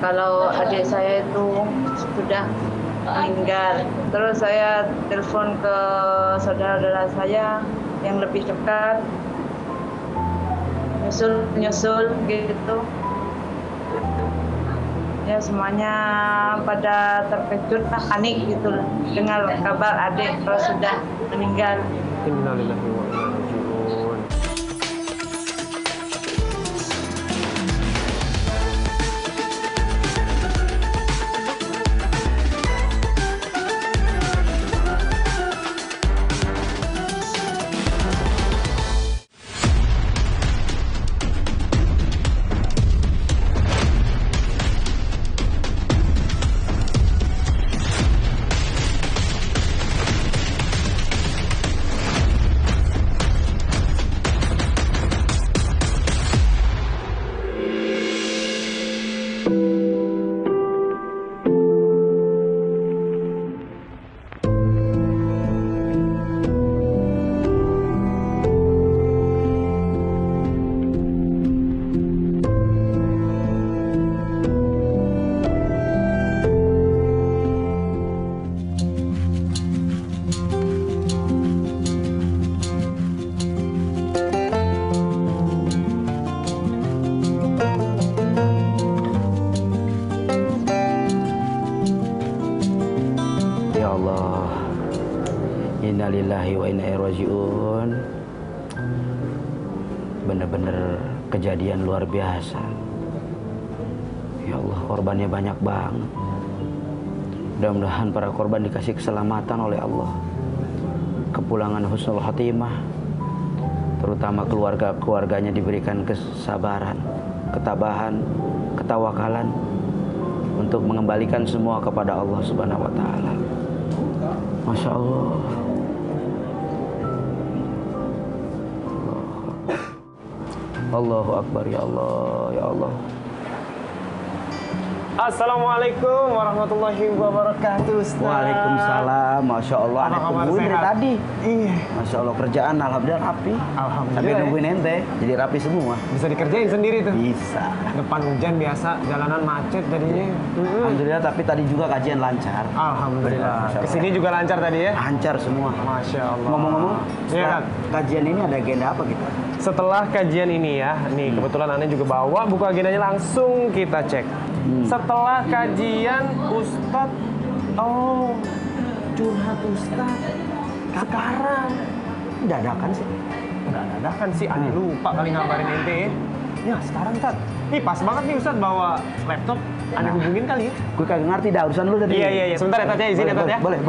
kalau adik saya itu sudah meninggal. Terus saya telepon ke saudara-saudara saya yang lebih dekat, nyusul gitu. Ya semuanya pada terkejut, panik gitu dengar kabar adik kalau sudah meninggal. Innalillahi wa inna ilaihi raji'un. Ya Allah, innalillahi wa inna ilaihi raji'un. Bener-bener kejadian luar biasa. Ya Allah, korbannya banyak banget. Mudah-mudahan para korban dikasih keselamatan oleh Allah, kepulangan husnul khatimah, terutama keluarganya diberikan kesabaran, ketabahan, ketawakalan untuk mengembalikan semua kepada Allah Subhanahu wa taala. Masya Allah. Allahu Akbar, ya Allah, ya Allah. Assalamualaikum warahmatullahi wabarakatuh, Ustaz. Waalaikumsalam. Masya Allah, Apa aneh kabar, tungguin dari sehat? tadi. Iya. Masya Allah, kerjaan alhamdulillah rapi. Alhamdulillah, Sampai ya. nungguin ente, jadi rapi semua. Bisa dikerjain sendiri tuh. Bisa. Depan hujan biasa, jalanan macet tadinya. Alhamdulillah, tapi tadi juga kajian lancar. Alhamdulillah. Masya Allah. Kesini juga lancar tadi ya? Lancar semua. Masya Allah. Ngomong-ngomong, Iya, setelah Kak. kajian ini ada agenda apa kita? Setelah kajian ini ya, nih kebetulan Ane juga bawa buku agendanya, langsung kita cek. Setelah kajian Ustadz, oh curhat Ustadz sekarang. Dadakan sih. Nggak dadakan sih, Ane lupa kali ngabarin ente ya. Ya sekarang Tat, nih pas banget nih Ustadz bawa laptop, Ane hubungin kali ya. Gue kagak ngerti dah urusan lu tadi. Iya, sebentar ya Tat ya, izin ya Tat ya. Boleh.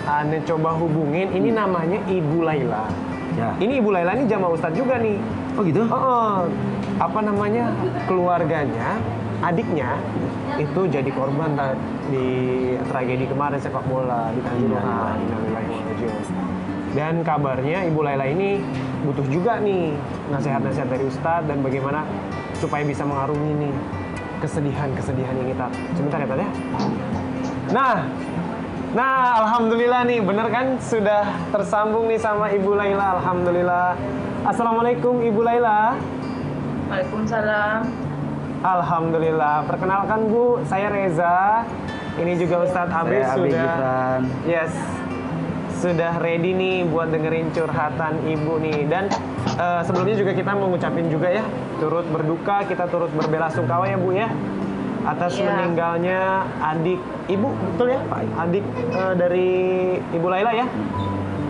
Ane coba hubungin, ini namanya Ibu Laila. Ya. Ini Ibu Laila ini jamaah Ustadz juga nih. Oh gitu? Apa namanya, keluarganya, adiknya itu jadi korban di tragedi kemarin sepak bola di Kanjuruhan. Dan kabarnya Ibu Laila ini butuh juga nih nasihat-nasihat dari Ustadz dan bagaimana supaya bisa mengarungi nih kesedihan-kesedihan ini, Tat. Sebentar ya, Tat ya. Nah, alhamdulillah nih, bener kan sudah tersambung nih sama Ibu Laila, alhamdulillah. Assalamualaikum Ibu Laila. Waalaikumsalam. Alhamdulillah. Perkenalkan Bu, saya Reza. Ini juga Ustadz Habib Saya Abi sudah. Gibran. Yes. Sudah ready nih buat dengerin curhatan Ibu nih. Dan sebelumnya juga kita mau ngucapin juga ya, turut berduka, kita turut berbela-sungkawa ya Bu ya, atas Iya. meninggalnya adik Ibu, betul ya Pak? Adik dari Ibu Laila ya.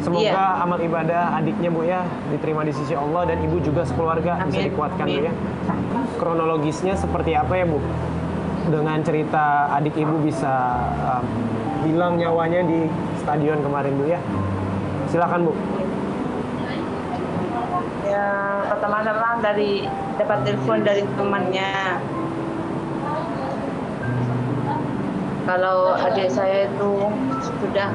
Semoga Iya. amal ibadah adiknya Bu ya diterima di sisi Allah, dan Ibu juga sekeluarga bisa Amin. dikuatkan Bu Amin. ya. Kronologisnya seperti apa ya Bu? Dengan cerita adik Ibu bisa hilang nyawanya di stadion kemarin Bu ya. Silakan Bu. Ya pertama-tama dapat telepon dari temannya. Kalau adik saya itu sudah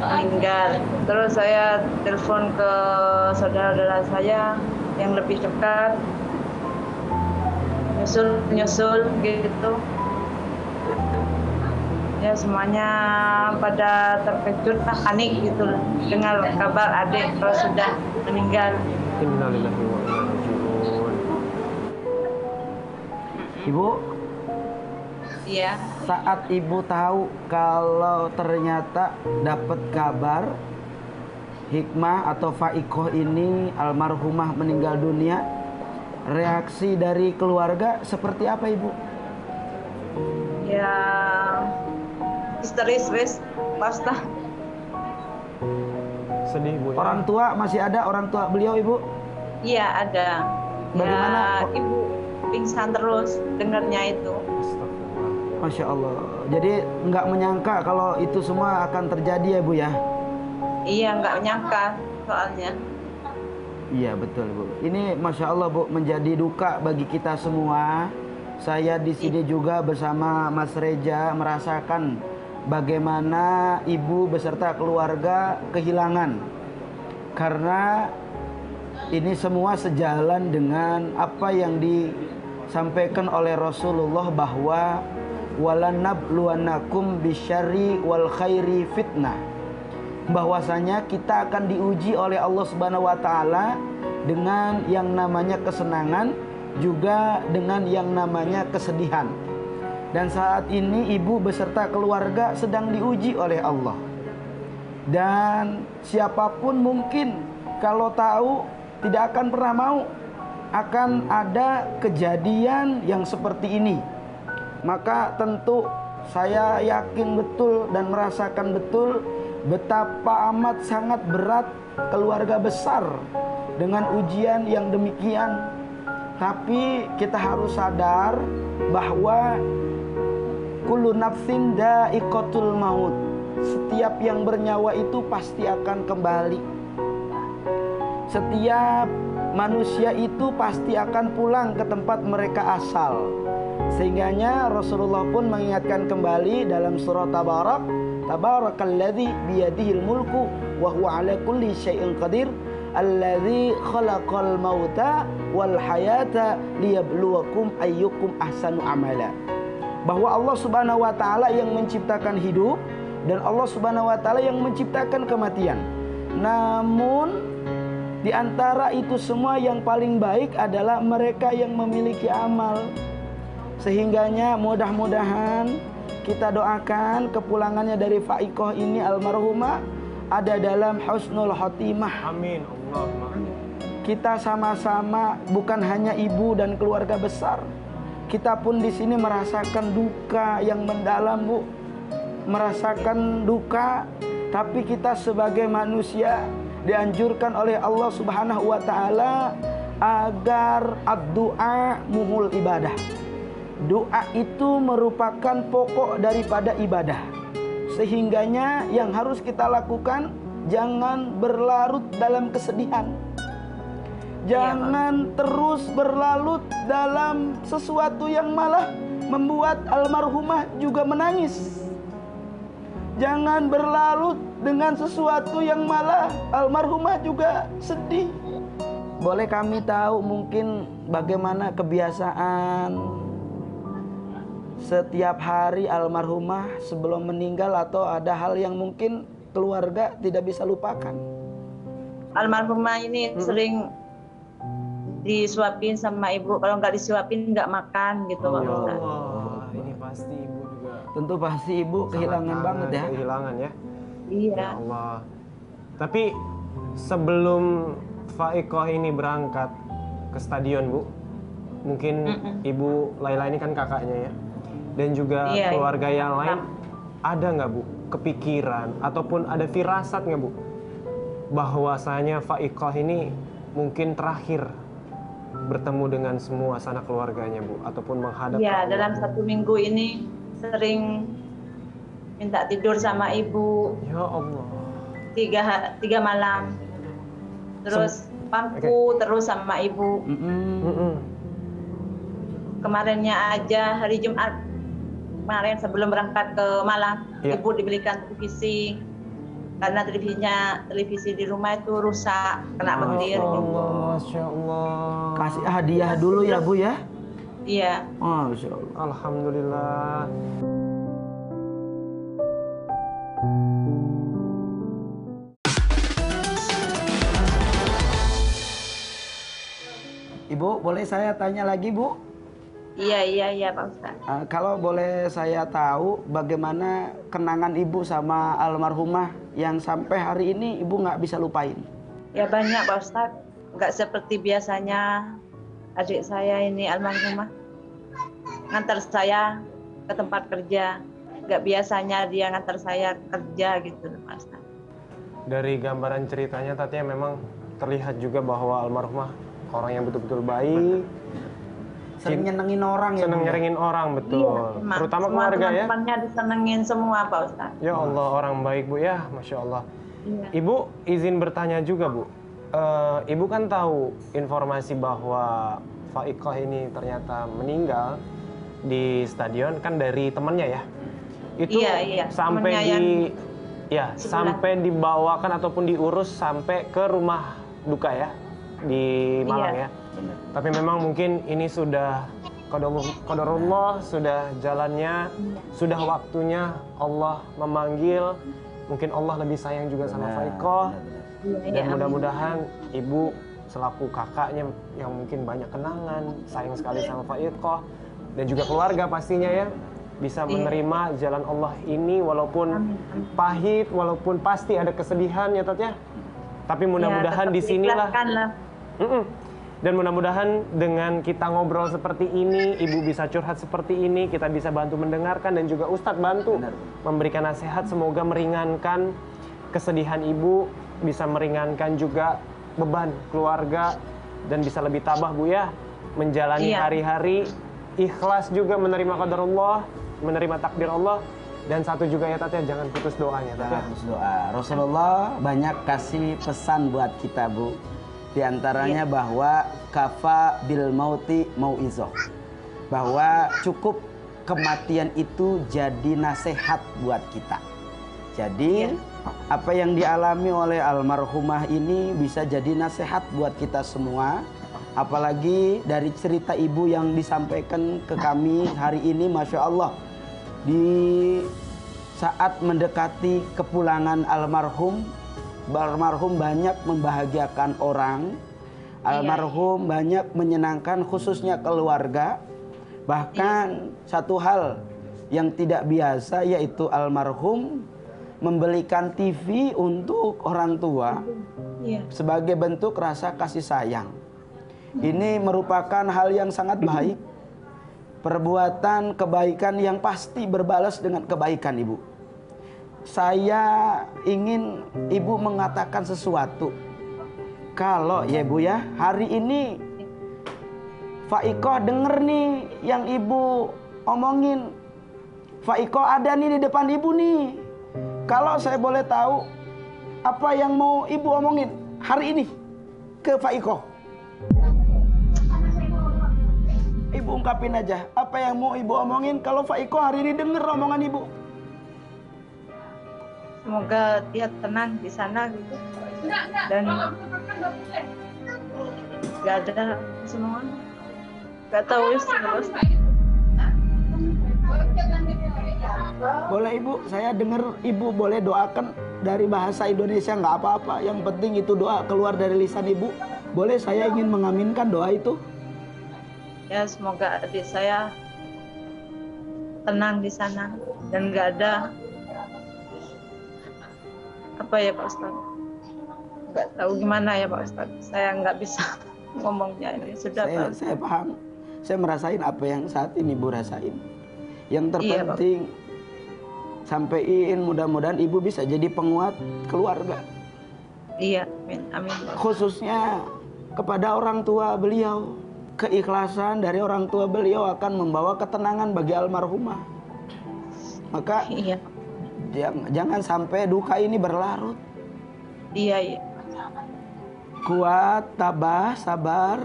meninggal. Terus saya telepon ke saudara-saudara saya yang lebih dekat, nyusul gitu. Ya semuanya pada terkejut, panik gitu dengar kabar adik kalau sudah meninggal. Innalillahi wa inna ilaihi raji'un. Ibu, Iya. Saat ibu tahu kalau ternyata dapat kabar Hikmah atau Faikoh ini almarhumah meninggal dunia, reaksi dari keluarga seperti apa ibu? Ya histeris wes pasta. Sedih Bu ya. Orang tua masih ada, orang tua beliau ibu? Iya ada. Bagaimana Ya, kok- ibu pingsan terus dengarnya itu. Astagfirullah. Masya Allah. Jadi nggak menyangka kalau itu semua akan terjadi ya bu ya? Iya nggak nyangka soalnya. Iya betul bu. Ini masya Allah bu, menjadi duka bagi kita semua. Saya di sini juga bersama Mas Reja merasakan bagaimana ibu beserta keluarga kehilangan. Karena ini semua sejalan dengan apa yang disampaikan oleh Rasulullah bahwa walanabluwannakum bisyarri wal khairi fitnah. Bahwasanya kita akan diuji oleh Allah Subhanahu wa taala dengan yang namanya kesenangan juga dengan yang namanya kesedihan. Dan saat ini ibu beserta keluarga sedang diuji oleh Allah. Dan siapapun mungkin kalau tahu tidak akan pernah mau akan ada kejadian yang seperti ini. Maka tentu saya yakin betul dan merasakan betul betapa amat sangat berat keluarga besar dengan ujian yang demikian. Tapi kita harus sadar bahwa kullu nafsin dha'iqatul maut. Setiap yang bernyawa itu pasti akan kembali. Setiap manusia itu pasti akan pulang ke tempat mereka asal. Sehingganya Rasulullah pun mengingatkan kembali dalam surah Tabarak, Tabarakalladzi biyadihil mulku wa huwa ala kulli syai'in qadir, alladzi khalaqal mauta wal hayata liyabluwakum ayyukum ahsanu amala. Bahwa Allah Subhanahu wa taala yang menciptakan hidup dan Allah Subhanahu wa taala yang menciptakan kematian. Namun di antara itu semua yang paling baik adalah mereka yang memiliki amal. Sehingganya mudah-mudahan kita doakan kepulangannya dari Faikoh ini almarhumah ada dalam husnul khotimah. Amin. Allahumma amin. Kita sama-sama bukan hanya ibu dan keluarga besar. Kita pun di sini merasakan duka yang mendalam, Bu. Merasakan duka, tapi kita sebagai manusia dianjurkan oleh Allah Subhanahu wa taala agar ad-du'a muhul ibadah. Doa itu merupakan pokok daripada ibadah. Sehingganya yang harus kita lakukan jangan berlarut dalam kesedihan. Jangan terus berlarut dalam sesuatu yang malah membuat almarhumah juga menangis. Jangan berlarut dengan sesuatu yang malah almarhumah juga sedih. Boleh kami tahu mungkin bagaimana kebiasaan setiap hari almarhumah sebelum meninggal, atau ada hal yang mungkin keluarga tidak bisa lupakan? Almarhumah ini sering disuapin sama ibu, kalau nggak disuapin nggak makan gitu Pak Ustaz. Wah, ini pasti ibu juga Tentu pasti ibu kehilangan banget ya. Kehilangan ya. Iya. Ya Allah. Tapi sebelum Faikoh ini berangkat ke stadion, Bu, mungkin Ibu Laila ini kan kakaknya ya, dan juga Iya, keluarga iya. yang lain, ada nggak Bu kepikiran ataupun ada firasat nggak Bu bahwasanya Faikoh ini mungkin terakhir bertemu dengan semua sanak keluarganya, Bu, ataupun menghadap ke Iya, Allah? dalam 1 minggu ini sering minta tidur sama ibu Ya Allah. 3 malam. Terus pangku terus sama ibu. Kemarinnya aja hari Jumat kemarin sebelum berangkat ke Malang, Iya. ibu dibelikan televisi. Karena televisi di rumah itu rusak, kena petir. Ya Gitu. Allah, Masya Allah. Kasih hadiah dulu ya Bu ya. Iya. Masya Allah. Alhamdulillah. Ibu, boleh saya tanya lagi Bu? Iya Pak Ustadz. Kalau boleh saya tahu bagaimana kenangan ibu sama almarhumah yang sampai hari ini ibu nggak bisa lupain? Ya banyak Pak Ustadz. Nggak seperti biasanya adik saya ini almarhumah ngantar saya ke tempat kerja. Nggak biasanya dia ngantar saya kerja gitu Pak Ustadz. Dari gambaran ceritanya Tatia memang terlihat juga bahwa almarhumah orang yang betul-betul baik, Sering nyenengin orang ya, seneng Bu, ya? nyerengin orang, betul. Iya, Terutama semua keluarga ya. teman-temannya disenengin semua Pak Ustadz. Ya Allah, orang baik Bu ya, Masya Allah. Iya. Ibu izin bertanya juga Bu. Ibu kan tahu informasi bahwa Fa'iqah ini ternyata meninggal di stadion kan dari temannya ya. Itu Iya, sampai temannya sebelah. sampai dibawakan ataupun diurus sampai ke rumah duka ya di Malang Iya. ya. Tapi memang mungkin ini sudah qadarullah, sudah jalannya, sudah waktunya Allah memanggil. Mungkin Allah lebih sayang juga sama Fa'iqah. Dan Iya, mudah-mudahan ibu selaku kakaknya yang mungkin banyak kenangan, sayang sekali sama Fa'iqah, dan juga keluarga pastinya ya, bisa menerima jalan Allah ini walaupun pahit, walaupun pasti ada kesedihan ya Tat ya. Tapi mudah-mudahan di sinilah. Dan mudah-mudahan dengan kita ngobrol seperti ini, ibu bisa curhat seperti ini, kita bisa bantu mendengarkan dan juga Ustadz bantu memberikan nasihat, semoga meringankan kesedihan ibu, bisa meringankan juga beban keluarga dan bisa lebih tabah Bu ya, menjalani hari-hari ikhlas juga menerima qadarullah, menerima takdir Allah. Dan satu juga ya Tat ya, jangan putus doanya Tat ya. Putus doa. Rasulullah banyak kasih pesan buat kita Bu. Di antaranya bahwa kafa bil mauti mau'izoh, bahwa cukup kematian itu jadi nasihat buat kita. Jadi apa yang dialami oleh almarhumah ini bisa jadi nasihat buat kita semua. Apalagi dari cerita ibu yang disampaikan ke kami hari ini, Masya Allah, di saat mendekati kepulangan almarhum banyak membahagiakan orang, almarhum banyak menyenangkan khususnya keluarga. Bahkan satu hal yang tidak biasa yaitu almarhum membelikan TV untuk orang tua sebagai bentuk rasa kasih sayang. Ini merupakan hal yang sangat baik, perbuatan kebaikan yang pasti berbalas dengan kebaikan ibu. Saya ingin ibu mengatakan sesuatu. Kalau ya Bu ya, hari ini Fa'iqah denger nih yang ibu omongin. Fa'iqah ada nih di depan ibu nih. Kalau saya boleh tahu, apa yang mau ibu omongin hari ini ke Fa'iqah? Ibu ungkapin aja, apa yang mau ibu omongin kalau Fa'iqah hari ini denger omongan ibu? Semoga dia tenang di sana gitu. Dan nggak ada semua. Nggak tahu terus. Boleh ibu, saya dengar ibu boleh doakan dari bahasa Indonesia, nggak apa-apa. Yang penting itu doa keluar dari lisan ibu. Boleh, saya ingin mengaminkan doa itu. Ya semoga adik saya tenang di sana dan nggak ada apa ya Pak Ustadz, nggak tahu gimana ya Pak Ustadz, saya nggak bisa ngomongnya ini sudah Pak. Saya paham, saya merasain apa yang saat ini ibu rasain. Yang terpenting sampaiin, mudah-mudahan ibu bisa jadi penguat keluarga. Iya, amin, amin Pak. Khususnya kepada orang tua beliau, keikhlasan dari orang tua beliau akan membawa ketenangan bagi almarhumah. Maka jangan sampai duka ini berlarut. Iya. Kuat, tabah, sabar,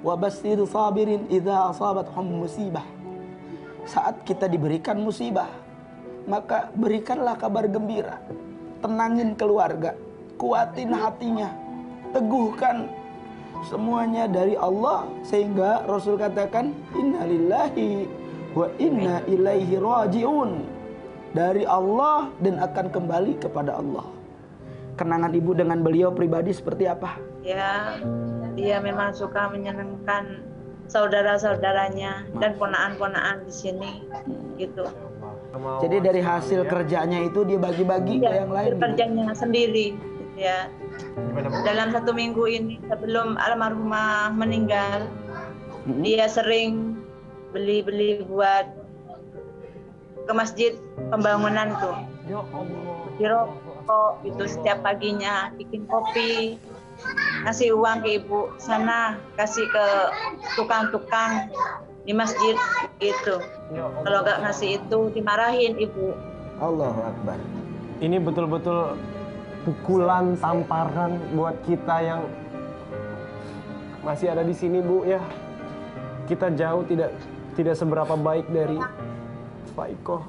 wabashir sabirin idza asabathum musibah. Saat kita diberikan musibah, maka berikanlah kabar gembira. Tenangin keluarga, kuatin hatinya, teguhkan semuanya dari Allah, sehingga Rasul katakan innalillahi wa inna ilaihi rajiun. Dari Allah dan akan kembali kepada Allah. Kenangan ibu dengan beliau pribadi seperti apa? Ya, dia memang suka menyenangkan saudara-saudaranya dan ponaan-ponaan di sini gitu. Jadi dari hasil kerjanya itu dia bagi-bagi ke yang lain. Kerjanya sendiri ya. Dalam 1 minggu ini sebelum almarhumah meninggal, dia sering beli-beli buat ke masjid pembangunan tuh. Di rokok itu setiap paginya bikin kopi, kasih uang ke ibu sana, kasih ke tukang-tukang di masjid gitu. Kalau nggak ngasih itu dimarahin ibu. Allahu Akbar. Ini betul-betul pukulan, tamparan buat kita yang masih ada di sini, Bu, ya. Kita jauh tidak seberapa baik dari Pak Iko.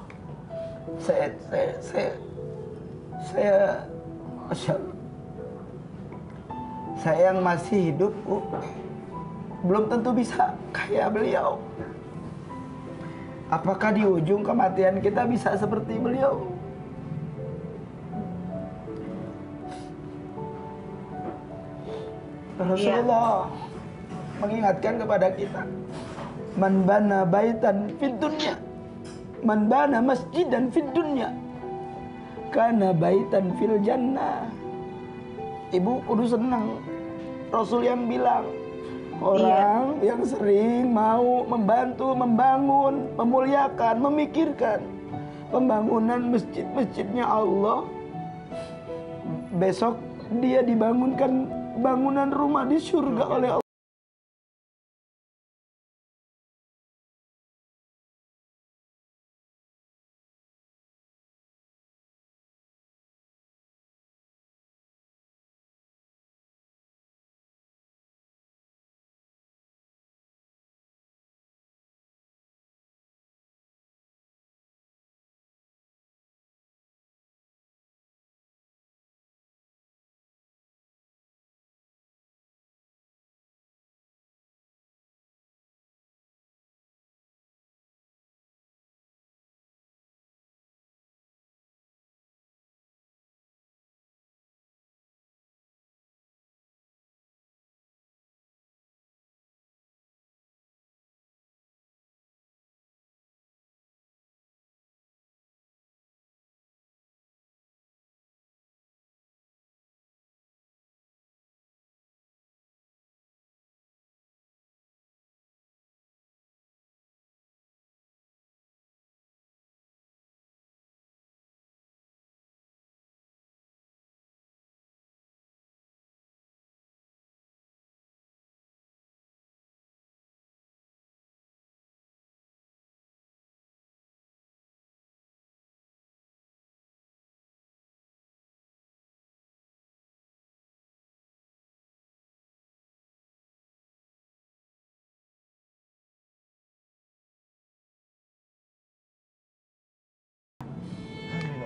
Saya Masya Allah. Saya yang masih hidup, Bu, belum tentu bisa kayak beliau. Apakah di ujung kematian kita bisa seperti beliau? Rasulullah mengingatkan kepada kita, man bana baitan fid dunya, man bana masjidan fid dunya, kana baitan fil jannah. Ibu kudu senang. Rasul yang bilang, orang yang sering mau membantu, membangun, memuliakan, memikirkan pembangunan masjid-masjidnya Allah, besok dia dibangunkan bangunan rumah di surga oleh Allah.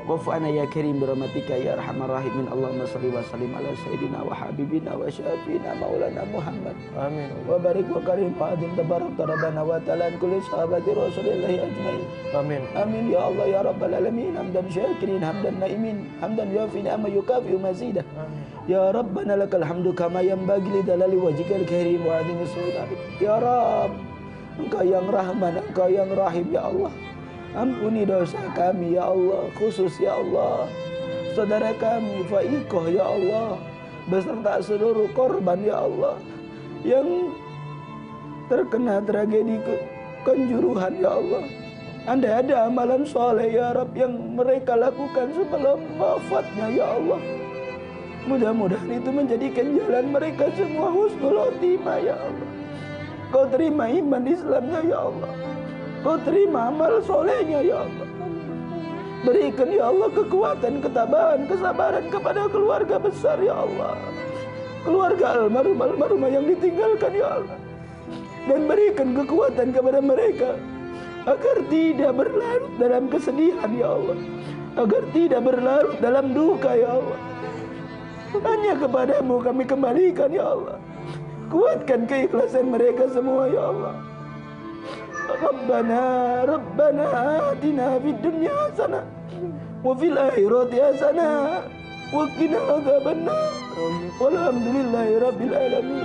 Wafa'ana ya karim birahmatika ya arhamar rahimin. Allahumma salli wa sallim ala sayyidina wa habibina wa syafiina maulana Muhammad. Amin. Wa barik wa karim wa adim tabarak rabbana wa ta'ala an kulli sahabati rasulillahi ajmain. Amin. Amin ya Allah ya rabbal alamin. Hamdan syakirin, hamdan naimin, hamdan yuafi ni'ama yukafi'u mazidah. Ya Rabbana lakal hamdu kama yanbaghi li dalali wajhikal karim wa azimi sultanik. Ya Rabb, Engkau yang Rahman, Engkau yang Rahim ya Allah. Ampuni dosa kami ya Allah, khusus ya Allah saudara kami Faikoh ya Allah, beserta seluruh korban ya Allah yang terkena tragedi Kanjuruhan ya Allah. Andai ada amalan soleh ya Rabb yang mereka lakukan sebelum wafatnya ya Allah, mudah-mudahan itu menjadikan jalan mereka semua husnul khotimah ya Allah. Kau terima iman Islamnya ya Allah, Kau terima amal solehnya ya Allah. Berikan ya Allah kekuatan, ketabahan, kesabaran kepada keluarga besar ya Allah, keluarga almarhumah yang ditinggalkan ya Allah. Dan berikan kekuatan kepada mereka agar tidak berlarut dalam kesedihan ya Allah, agar tidak berlarut dalam duka ya Allah. Hanya kepadamu kami kembalikan ya Allah. Kuatkan keikhlasan mereka semua ya Allah. Rabbana atina fid dunya hasanah wa fil akhirati hasanah wa qina adzabannar. Walhamdulillahi rabbil alamin.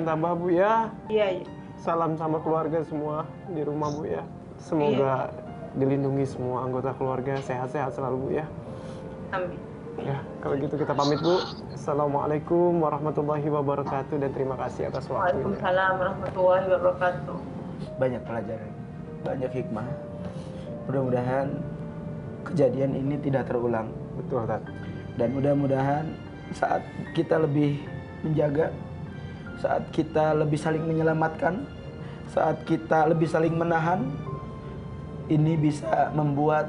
jangan tabah Bu ya. Iya, iya. Salam sama keluarga semua di rumah Bu ya. Semoga dilindungi semua anggota keluarga, sehat-sehat selalu Bu ya. Amin. Ya, kalau gitu kita pamit Bu. Assalamualaikum warahmatullahi wabarakatuh dan terima kasih atas waktunya. Waalaikumsalam warahmatullahi wabarakatuh. Banyak pelajaran, banyak hikmah. Mudah-mudahan kejadian ini tidak terulang. Betul, Tat. Dan mudah-mudahan saat kita lebih menjaga, saat kita lebih saling menyelamatkan, saat kita lebih saling menahan, ini bisa membuat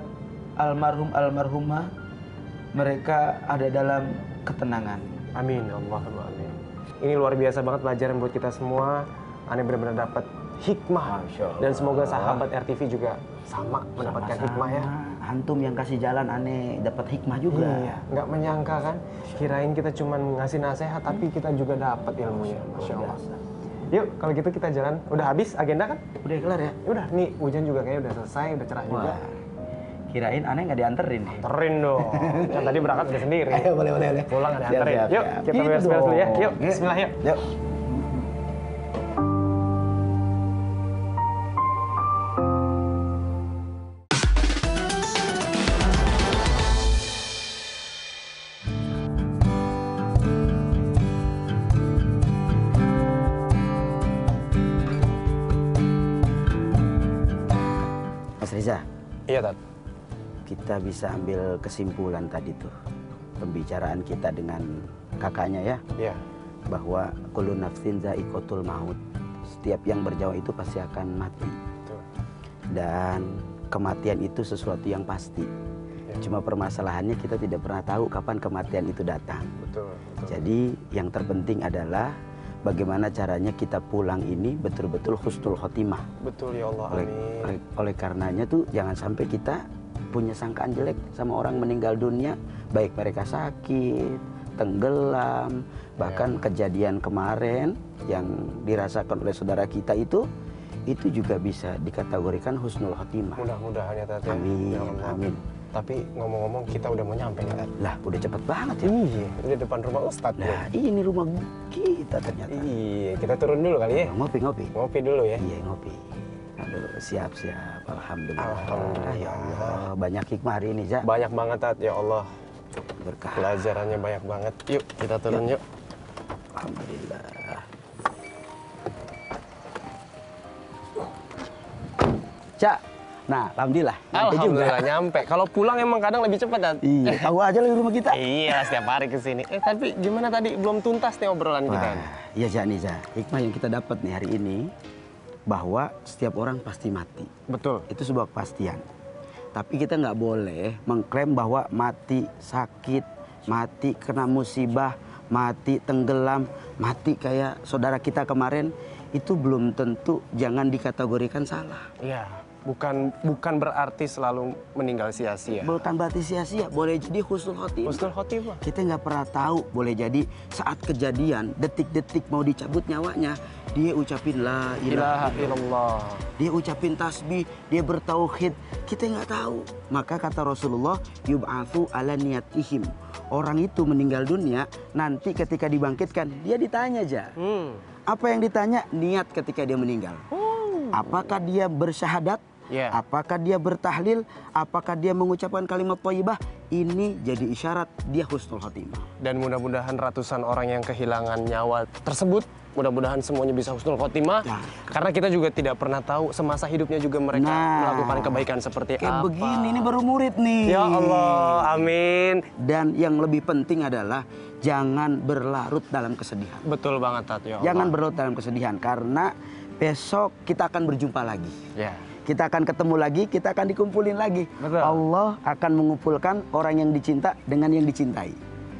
almarhum almarhumah mereka ada dalam ketenangan. Amin, Allahumma amin. Ini luar biasa banget pelajaran buat kita semua. Aneh benar-benar dapat hikmah. Masya Allah. Dan semoga sahabat RTV juga sama mendapatkan hikmah ya. Antum yang kasih jalan aneh dapat hikmah juga. Iya, nggak menyangka kan. Kirain kita cuma ngasih nasihat, tapi kita juga dapat ilmunya. Masya Allah. Yuk, kalau gitu kita jalan. Udah habis agenda kan? Udah kelar ya? Udah, nih hujan juga kayaknya udah selesai, udah cerah juga. Wah, kirain aneh nggak dianterin nih. Terin dong. Kan tadi berangkat udah sendiri. Ayo, boleh. Pulang ada Siap, anterin. siap, Yuk, siap. kita Gitu beres-beres dulu ya. dong. Yuk, bismillah yuk. Yuk. Mas Reza, Iya, Tat. kita bisa ambil kesimpulan tadi tuh pembicaraan kita dengan kakaknya ya, Iya. bahwa kullu nafsin za'iqatul maut. Setiap yang bernyawa itu pasti akan mati. Betul. Dan kematian itu sesuatu yang pasti. Ya. Cuma permasalahannya kita tidak pernah tahu kapan kematian itu datang. Betul. Jadi yang terpenting adalah bagaimana caranya kita pulang ini betul-betul husnul khotimah. Betul ya Allah. Amin. Oleh karenanya tuh jangan sampai kita punya sangkaan jelek sama orang meninggal dunia, baik mereka sakit, tenggelam, bahkan kejadian kemarin yang dirasakan oleh saudara kita itu juga bisa dikategorikan husnul khotimah. Mudah-mudahan ya, Tat. Ya. Amin, Ya Allah. amin. Tapi ngomong-ngomong kita udah mau nyampe nih, Tat. Lah, udah cepet banget ya. Iya, di depan rumah Ustadz. Nah, ini rumah kita ternyata. Iya, kita turun dulu kali ya. Ngopi. Ngopi dulu ya. Iya, ngopi. Aduh, siap. Alhamdulillah. Alhamdulillah. Ya Allah, banyak hikmah hari ini, Ja. Banyak banget, Tat. Ya Allah. Berkah. Pelajarannya banyak banget. Yuk, kita turun yuk. Alhamdulillah. Cak, nah alhamdulillah. Nyampe Alhamdulillah nyampe. Kalau pulang emang kadang lebih cepat, Tat. Iya, tahu aja lagi rumah kita. Iya, setiap hari ke sini. Tapi gimana tadi? Belum tuntas nih obrolan kita. Wah, iya Ja nih Ja. Hikmah yang kita dapat nih hari ini bahwa setiap orang pasti mati. Betul. Itu sebuah kepastian. Tapi kita nggak boleh mengklaim bahwa mati sakit, mati kena musibah, mati tenggelam, mati kayak saudara kita kemarin, itu belum tentu jangan dikategorikan salah. Iya, bukan berarti selalu meninggal sia-sia. Bukan berarti sia-sia, boleh jadi husnul khotimah. Husnul khotimah. Kita nggak pernah tahu, boleh jadi saat kejadian, detik-detik mau dicabut nyawanya, dia ucapin la ilaha Ilaha illallah. dia ucapin tasbih, dia bertauhid, kita nggak tahu. Maka kata Rasulullah, yub'atsu ala niyatihim. Orang itu meninggal dunia, nanti ketika dibangkitkan, dia ditanya aja. Apa yang ditanya? Niat ketika dia meninggal. Apakah dia bersyahadat? Ya. Apakah dia bertahlil? Apakah dia mengucapkan kalimat thayyibah? Ini jadi isyarat dia husnul khotimah. Dan mudah-mudahan ratusan orang yang kehilangan nyawa tersebut, mudah-mudahan semuanya bisa husnul khotimah. Nah. Karena kita juga tidak pernah tahu semasa hidupnya juga mereka melakukan kebaikan seperti Kayak apa. begini, ini baru murid nih. Ya Allah, amin. Dan yang lebih penting adalah jangan berlarut dalam kesedihan. Betul banget, Tat. Ya Allah. Jangan berlarut dalam kesedihan karena besok kita akan berjumpa lagi. Ya. Kita akan ketemu lagi, kita akan dikumpulin lagi. Betul. Allah akan mengumpulkan orang yang dicinta dengan yang dicintai.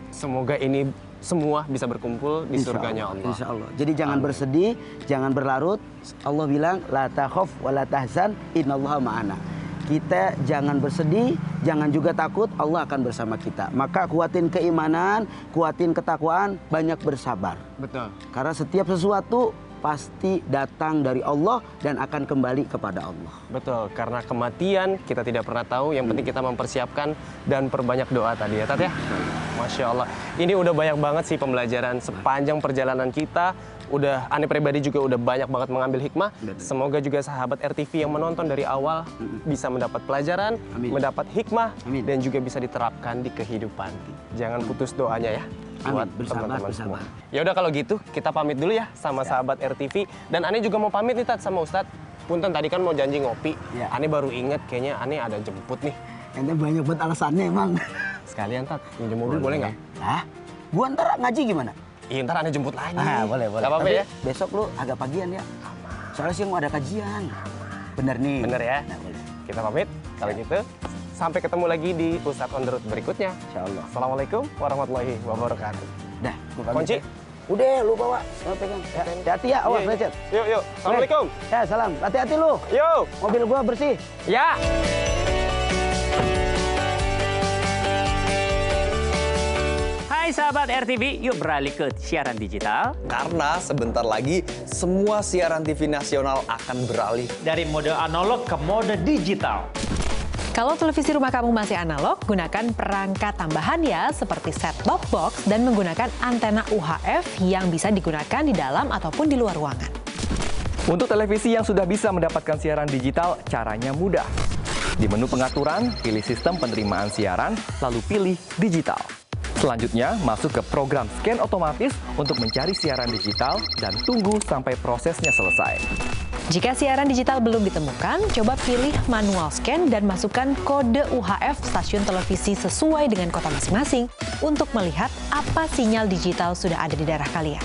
Semoga ini semua bisa berkumpul di surganya Allah. Insya Allah. Jadi jangan bersedih, jangan berlarut. Allah bilang, la takhaf wa la tahzan, innallaha ma'ana. Kita jangan bersedih, jangan juga takut, Allah akan bersama kita. Maka kuatin keimanan, kuatin ketakwaan, banyak bersabar. Betul. Karena setiap sesuatu pasti datang dari Allah dan akan kembali kepada Allah. Betul, karena kematian kita tidak pernah tahu. Yang penting kita mempersiapkan dan perbanyak doa tadi ya Tat ya. Masya Allah. Ini udah banyak banget sih pembelajaran sepanjang perjalanan kita. Udah, Ane pribadi juga udah banyak banget mengambil hikmah. Semoga juga sahabat RTV yang menonton dari awal bisa mendapat pelajaran, mendapat hikmah, dan juga bisa diterapkan di kehidupan. Jangan putus doanya ya. Buat teman-teman semua. Ya udah kalau gitu kita pamit dulu ya sama sahabat RTV. Dan Ane juga mau pamit nih Tat sama Ustadz. Punten tadi kan mau janji ngopi. Ane baru inget kayaknya Ane ada jemput nih. Ente banyak banget alasannya emang. Sekalian Tat, minjem mobil boleh nggak? Hah? Gua ntar ngaji gimana? Iya ntar Ane jemput lagi. Boleh. Gak apa-apa ya? Besok lu agak pagian ya. Soalnya siang mau ada kajian. Bener nih. Bener ya? Nah, boleh. Kita pamit. Kalau gitu, sampai ketemu lagi di Ustadz on the Road berikutnya. Insyaallah. Assalamualaikum warahmatullahi wabarakatuh. Dah, gua pamit. Kunci? Ya. Udah, lu bawa. Lu pegang. Ya, hati-hati ya, awas lecet. Yuk. Assalamualaikum. Ya, salam. Hati-hati lu. Yuk. Mobil gua bersih. Ya. Hai sahabat RTV, yuk beralih ke siaran digital. Karena sebentar lagi semua siaran TV nasional akan beralih. Dari mode analog ke mode digital. Kalau televisi rumah kamu masih analog, gunakan perangkat tambahan ya, seperti set-top box dan menggunakan antena UHF yang bisa digunakan di dalam ataupun di luar ruangan. Untuk televisi yang sudah bisa mendapatkan siaran digital, caranya mudah. Di menu pengaturan, pilih sistem penerimaan siaran, lalu pilih digital. Selanjutnya, masuk ke program scan otomatis untuk mencari siaran digital dan tunggu sampai prosesnya selesai. Jika siaran digital belum ditemukan, coba pilih manual scan dan masukkan kode UHF stasiun televisi sesuai dengan kota masing-masing untuk melihat apa sinyal digital sudah ada di daerah kalian.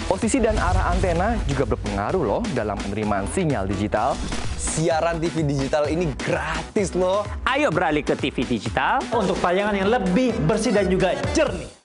Posisi dan arah antena juga berpengaruh loh dalam penerimaan sinyal digital. Siaran TV digital ini gratis loh. Ayo beralih ke TV digital untuk tayangan yang lebih bersih dan juga jernih.